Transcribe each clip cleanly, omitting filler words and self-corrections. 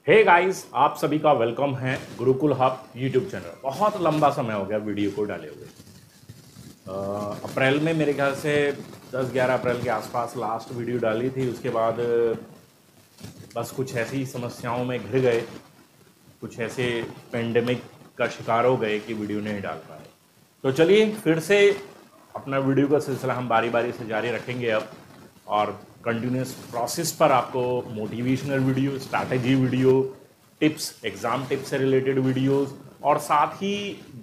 Hey guys, आप सभी का वेलकम है गुरुकुल हब यूट्यूब चैनल। बहुत लंबा समय हो गया वीडियो को डाले हुए। अप्रैल में मेरे ख्याल से 10-11 अप्रैल के आसपास लास्ट वीडियो डाली थी। उसके बाद बस कुछ ऐसी समस्याओं में घिर गए, कुछ ऐसे पेंडेमिक का शिकार हो गए कि वीडियो नहीं डाल पाए। तो चलिए फिर से अपना वीडियो का सिलसिला हम बारी बारी से जारी रखेंगे अब, और कंटिन्यूस प्रोसेस पर आपको motivational video, strategy video, tips, exam tips से रिलेटेड वीडियोस, और साथ ही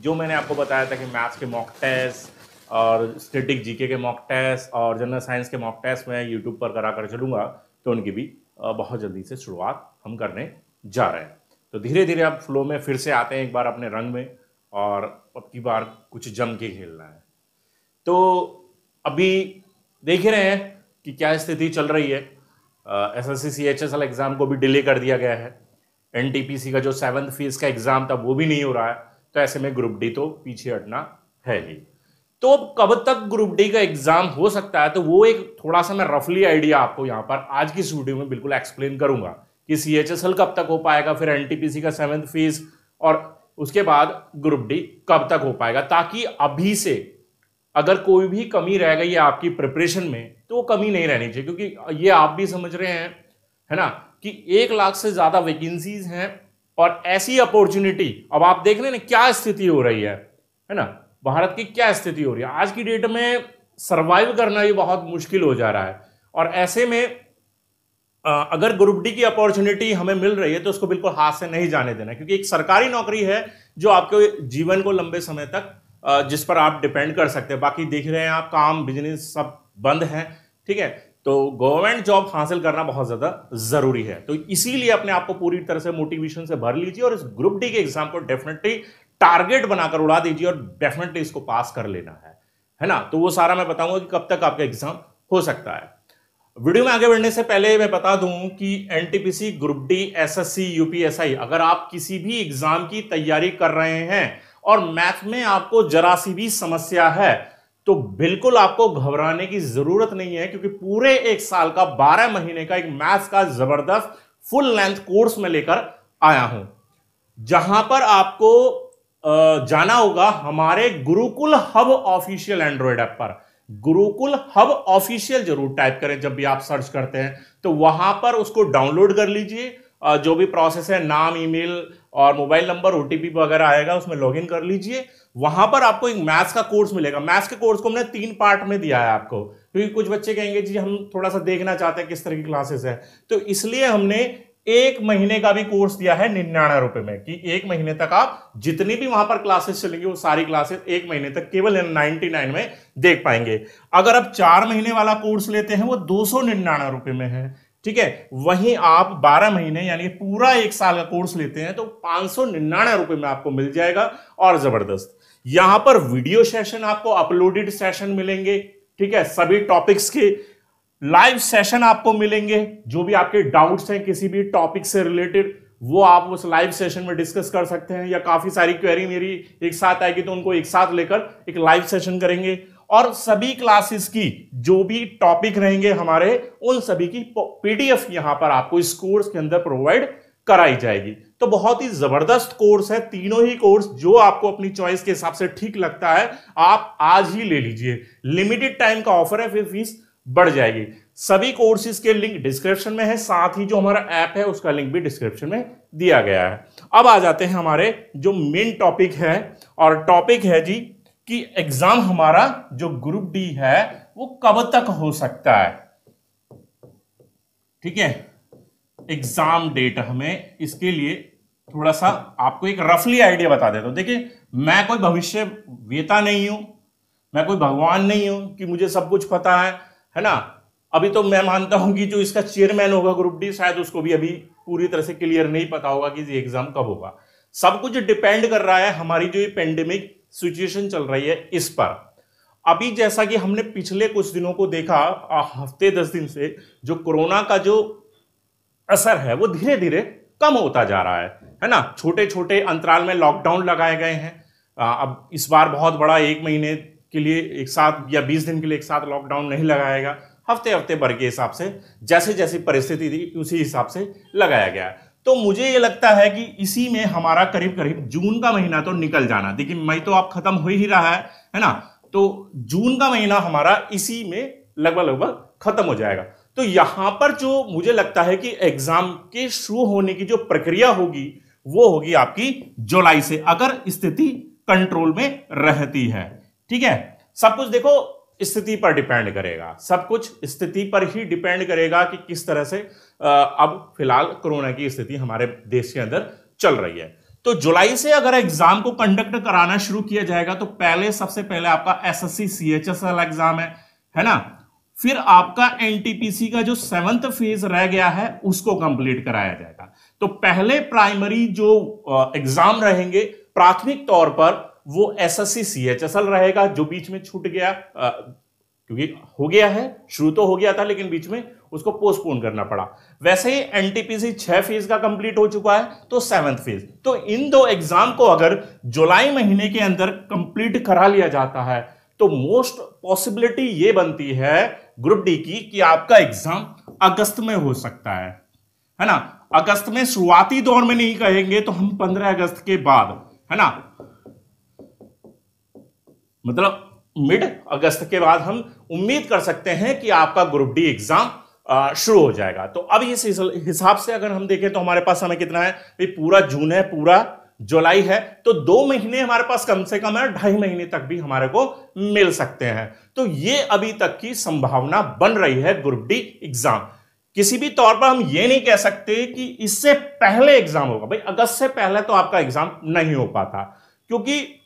जो मैंने आपको बताया था कि मैथ्स के मॉक टेस्ट और स्टैटिक जीके के मॉक टेस्ट और जनरल साइंस के मॉक टेस्ट मैं यूट्यूब पर करा कर चलूँगा, तो उनकी भी बहुत जल्दी से शुरुआत हम करने जा रहे हैं। तो धीरे धीरे अब फ्लो में फिर से आते हैं एक बार अपने रंग में, और अब की बार कुछ जम के खेलना है। तो अभी देख ही रहे हैं कि क्या स्थिति चल रही है। एसएससी सीएचएसएल एग्ज़ाम को भी डिले कर दिया गया है। एनटीपीसी का जो 7th फेज का एग्ज़ाम था वो भी नहीं हो रहा है। तो ऐसे में ग्रुप डी तो पीछे हटना है ही। तो अब कब तक ग्रुप डी का एग्ज़ाम हो सकता है, तो वो एक थोड़ा सा मैं रफली आइडिया आपको यहाँ पर आज की इस वीडियो में बिल्कुल एक्सप्लेन करूंगा कि सीएचएसएल कब तक हो पाएगा, फिर एनटीपीसी का 7th फेज, और उसके बाद ग्रुप डी कब तक हो पाएगा, ताकि अभी से अगर कोई भी कमी रह गई है आपकी प्रिपरेशन में तो वो कमी नहीं रहनी चाहिए। क्योंकि ये आप भी समझ रहे हैं, है ना, कि 1 लाख से ज्यादा वैकेंसीज हैं, और ऐसी अपॉर्चुनिटी अब आप देख रहे हैं क्या स्थिति हो रही है ना, भारत की क्या स्थिति हो रही है। आज की डेट में सर्वाइव करना भी बहुत मुश्किल हो जा रहा है, और ऐसे में अगर ग्रुप डी की अपॉर्चुनिटी हमें मिल रही है तो उसको बिल्कुल हाथ से नहीं जाने देना, क्योंकि एक सरकारी नौकरी है जो आपके जीवन को लंबे समय तक जिस पर आप डिपेंड कर सकते हैं। बाकी देख रहे हैं आप, काम बिजनेस सब बंद है, ठीक है। तो गवर्नमेंट जॉब हासिल करना बहुत ज्यादा जरूरी है। तो इसीलिए अपने आप को पूरी तरह से मोटिवेशन से भर लीजिए, और इस ग्रुप डी के एग्जाम को डेफिनेटली टारगेट बनाकर उड़ा दीजिए, और डेफिनेटली इसको पास कर लेना है ना। तो वो सारा मैं बताऊंगा कि कब तक आपका एग्जाम हो सकता है। वीडियो में आगे बढ़ने से पहले मैं बता दूं कि NTPC, group D, SSC, UPSI, अगर आप किसी भी एग्जाम की तैयारी कर रहे हैं और मैथ में आपको जरा सी भी समस्या है, तो बिल्कुल आपको घबराने की जरूरत नहीं है, क्योंकि पूरे 1 साल का 12 महीने का एक मैथ्स का जबरदस्त फुल लेंथ कोर्स में लेकर आया हूं, जहां पर आपको जाना होगा हमारे Gurukul hub official Android app पर। गुरुकुल हब ऑफिशियल जरूर टाइप करें जब भी आप सर्च करते हैं, तो वहां पर उसको डाउनलोड कर लीजिए। जो भी प्रोसेस है, नाम, ईमेल और मोबाइल नंबर, ओटीपी वगैरह आएगा, उसमें लॉगिन कर लीजिए। वहां पर आपको एक मैथ्स का कोर्स मिलेगा। मैथ्स के कोर्स को हमने 3 पार्ट में दिया है आपको, क्योंकि कुछ बच्चे कहेंगे जी हम थोड़ा सा देखना चाहते हैं किस तरह की क्लासेस है, तो इसलिए हमने 1 महीने का भी कोर्स दिया है 99 रुपए में, कि 1 महीने तक आप जितनी भी वहां पर क्लासेस चलेंगे वो सारी क्लासेस 1 महीने तक केवल 99 में देख पाएंगे। अगर आप 4 महीने वाला कोर्स लेते हैं वो 299 रुपए में है, ठीक है। वहीं आप 12 महीने यानी पूरा 1 साल का कोर्स लेते हैं तो 599 रुपए में आपको मिल जाएगा। और जबरदस्त यहां पर वीडियो सेशन, आपको अपलोडेड सेशन मिलेंगे, ठीक है। सभी टॉपिक्स के लाइव सेशन आपको मिलेंगे। जो भी आपके डाउट्स हैं किसी भी टॉपिक से रिलेटेड, वो आप उस लाइव सेशन में डिस्कस कर सकते हैं, या काफी सारी क्वेरी मेरी एक साथ आएगी तो उनको एक साथ लेकर एक लाइव सेशन करेंगे। और सभी क्लासेस की जो भी टॉपिक रहेंगे हमारे, उन सभी की पीडीएफ यहां पर आपको इस कोर्स के अंदर प्रोवाइड कराई जाएगी। तो बहुत ही जबरदस्त कोर्स है। तीनों ही कोर्स जो आपको अपनी चॉइस के हिसाब से ठीक लगता है आप आज ही ले लीजिए। लिमिटेड टाइम का ऑफर है, फिर फीस बढ़ जाएगी। सभी कोर्सेज के लिंक डिस्क्रिप्शन में है, साथ ही जो हमारा ऐप है उसका लिंक भी डिस्क्रिप्शन में दिया गया है। अब आ जाते हैं हमारे जो मेन टॉपिक है, और टॉपिक है जी कि एग्जाम हमारा जो ग्रुप डी है वो कब तक हो सकता है, ठीक है। एग्जाम डेट हमें इसके लिए थोड़ा सा आपको एक रफली आइडिया बता देता हूं। देखिए, मैं कोई भविष्य वेता नहीं हूं, मैं कोई भगवान नहीं हूं कि मुझे सब कुछ पता है ना। अभी तो मैं मानता हूं कि जो इसका चेयरमैन होगा ग्रुप डी, शायद उसको भी अभी पूरी तरह से क्लियर नहीं पता होगा कि ये एग्जाम कब होगा। सब कुछ डिपेंड कर रहा है हमारी जो ये पेंडेमिक सिचुएशन चल रही है इस पर। अभी जैसा कि हमने पिछले कुछ दिनों को देखा, हफ्ते 10 दिन से जो कोरोना का जो असर है वो धीरे धीरे कम होता जा रहा है ना। छोटे छोटे अंतराल में लॉकडाउन लगाए गए हैं। अब इस बार बहुत बड़ा 1 महीने के लिए एक साथ या 20 दिन के लिए एक साथ लॉकडाउन नहीं लगाएगा, हफ्ते हफ्ते भर के हिसाब से जैसे जैसी परिस्थिति थी उसी हिसाब से लगाया गया है। तो मुझे ये लगता है कि इसी में हमारा करीब करीब जून का महीना तो निकल जाना। देखिए मई तो अब खत्म हो ही रहा है ना, तो जून का महीना हमारा इसी में लगभग खत्म हो जाएगा। तो यहां पर जो मुझे लगता है कि एग्जाम के शुरू होने की जो प्रक्रिया होगी वो होगी आपकी जुलाई से, अगर स्थिति कंट्रोल में रहती है। ठीक है, सब कुछ देखो स्थिति पर डिपेंड करेगा, सब कुछ स्थिति पर ही डिपेंड करेगा कि किस तरह से अब फिलहाल कोरोना की स्थिति हमारे देश के अंदर चल रही है। तो जुलाई से अगर एग्जाम को कंडक्ट कराना शुरू किया जाएगा तो सबसे पहले आपका एसएससी सीएचएसएल एग्जाम है ना, फिर आपका एनटीपीसी का जो 7th फेज रह गया है उसको कंप्लीट कराया जाएगा। तो पहले प्राइमरी जो एग्जाम रहेंगे प्राथमिक तौर पर वो एसएससी सीएचएसएल रहेगा, जो बीच में छूट गया क्योंकि हो गया है, शुरू तो हो गया था लेकिन बीच में उसको पोस्टपोन करना पड़ा। वैसे ही एनटीपीसी 6 फेज का कंप्लीट हो चुका है तो 7th फेज। तो इन दो एग्जाम को अगर जुलाई महीने के अंदर कंप्लीट करा लिया जाता है तो मोस्ट पॉसिबिलिटी ये बनती है ग्रुप डी की कि आपका एग्जाम अगस्त में हो सकता है ना। अगस्त में शुरुआती दौर में नहीं कहेंगे तो हम 15 अगस्त के बाद, है ना, मतलब मिड अगस्त के बाद हम उम्मीद कर सकते हैं कि आपका ग्रुप डी एग्जाम शुरू हो जाएगा। तो अब इस हिसाब से अगर हम देखें तो हमारे पास समय कितना है भाई, पूरा जून है, पूरा जुलाई है, तो 2 महीने हमारे पास कम से कम है, 2.5 महीने तक भी हमारे को मिल सकते हैं। तो ये अभी तक की संभावना बन रही है ग्रुप डी एग्जाम। किसी भी तौर पर हम ये नहीं कह सकते कि इससे पहले एग्जाम होगा। भाई अगस्त से पहले तो आपका एग्जाम नहीं हो पाता क्योंकि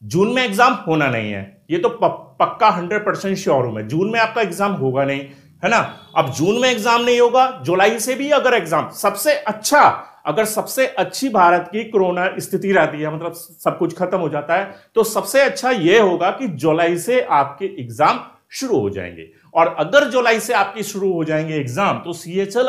जून में एग्जाम होना नहीं है, ये तो पक्का 100% श्योर हूं मैं, जून में आपका एग्जाम होगा नहीं, है ना। अब जून में एग्जाम नहीं होगा, जुलाई से भी अगर एग्जाम अगर सबसे अच्छी भारत की कोरोना स्थिति रहती है, मतलब सब कुछ खत्म हो जाता है, तो सबसे अच्छा यह होगा कि जुलाई से आपके एग्जाम शुरू हो जाएंगे। और अगर जुलाई से आपके शुरू हो जाएंगे एग्जाम तो सीएचएसएल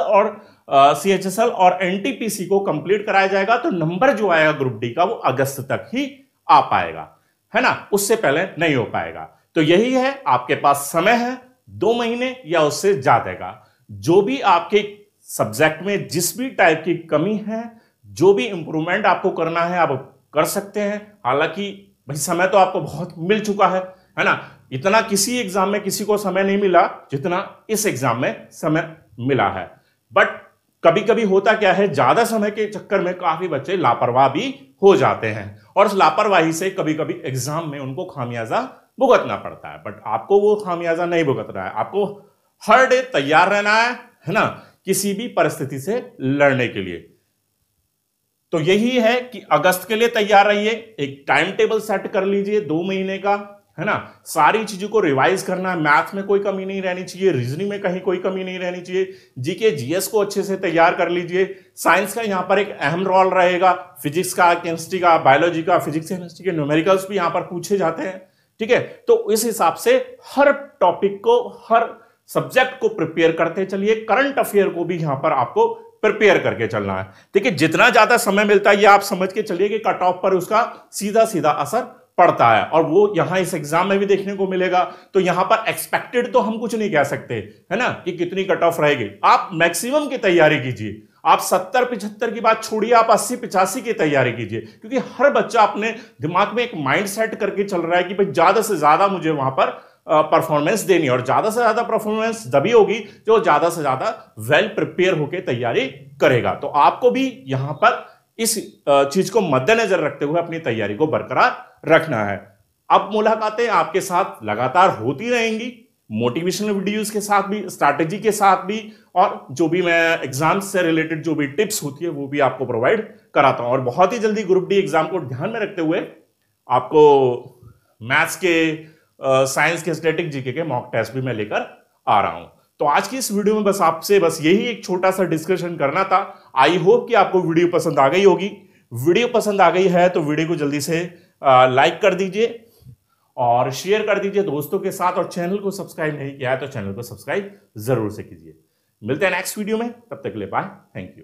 और एनटीपीसी को कंप्लीट कराया जाएगा, तो नंबर जो आएगा ग्रुप डी का वो अगस्त तक ही आ पाएगा, है ना, उससे पहले नहीं हो पाएगा। तो यही है, आपके पास समय है 2 महीने या उससे ज्यादा का। जो भी आपके सब्जेक्ट में जिस भी टाइप की कमी है, जो भी इंप्रूवमेंट आपको करना है आप कर सकते हैं। हालांकि भाई समय तो आपको बहुत मिल चुका है ना। इतना किसी एग्जाम में किसी को समय नहीं मिला जितना इस एग्जाम में समय मिला है। बट कभी कभी होता क्या है, ज्यादा समय के चक्कर में काफी बच्चे लापरवाह भी हो जाते हैं और उस लापरवाही से कभी कभी एग्जाम में उनको खामियाजा भुगतना पड़ता है। बट आपको वो खामियाजा नहीं भुगतना है, आपको हर डे तैयार रहना है ना, किसी भी परिस्थिति से लड़ने के लिए। तो यही है कि अगस्त के लिए तैयार रहिए, एक टाइम टेबल सेट कर लीजिए 2 महीने का, है ना। सारी चीजों को रिवाइज करना है, मैथ में कोई कमी नहीं रहनी चाहिए, रीजनिंग में कहीं कोई कमी नहीं रहनी चाहिए, जीके जीएस को अच्छे से तैयार कर लीजिए। साइंस का यहां पर एक अहम रोल रहेगा, फिजिक्स का, केमिस्ट्री का, बायोलॉजी का, फिजिक्स केमिस्ट्री के न्यूमेरिकल्स भी यहां पर पूछे जाते हैं। ठीक है, तो इस हिसाब से हर टॉपिक को, हर सब्जेक्ट को प्रिपेयर करते चलिए। करंट अफेयर को भी यहां पर आपको प्रिपेयर करके चलना है। देखिए जितना ज्यादा समय मिलता है ये आप समझ के चलिए कि कट ऑफ पर उसका सीधा सीधा असर पड़ता है, और वो यहां इस एग्जाम में भी देखने को मिलेगा। तो यहां पर एक्सपेक्टेड तो हम कुछ नहीं कह सकते, है ना, कि कितनी कट ऑफ रहेगी। आप मैक्सिमम की तैयारी कीजिए, आप 70-75 की बात छोड़िए, आप 80-85 की तैयारी कीजिए, क्योंकि हर बच्चा अपने दिमाग में एक माइंड सेट करके चल रहा है कि भाई ज्यादा से ज्यादा मुझे वहां पर परफॉर्मेंस देनी है, और ज्यादा से ज्यादा परफॉर्मेंस तभी होगी जो ज्यादा से ज्यादा वेल प्रिपेयर होकर तैयारी करेगा। तो आपको भी यहां पर इस चीज को मद्देनजर रखते हुए अपनी तैयारी को बरकरार रखना है। अब मुलाकातें आपके साथ लगातार होती रहेंगी, मोटिवेशनल वीडियोस के साथ भी, स्ट्रैटेजी के साथ भी, और जो भी मैं एग्जाम से रिलेटेड जो भी टिप्स होती है वो भी आपको प्रोवाइड कराता हूं। और बहुत ही जल्दी ग्रुप डी एग्जाम को ध्यान में रखते हुए आपको मैथ्स के, साइंस के, स्टैटिक, जीके के मॉक टेस्ट भी मैं लेकर आ रहा हूं। तो आज की इस वीडियो में बस आपसे यही एक छोटा सा डिस्कशन करना था। आई होप कि आपको वीडियो पसंद आ गई होगी। वीडियो पसंद आ गई है तो वीडियो को जल्दी से लाइक कर दीजिए और शेयर कर दीजिए दोस्तों के साथ, और चैनल को सब्सक्राइब नहीं किया है तो चैनल को सब्सक्राइब जरूर से कीजिए। मिलते हैं नेक्स्ट वीडियो में, तब तक के लिए बाय, थैंक यू।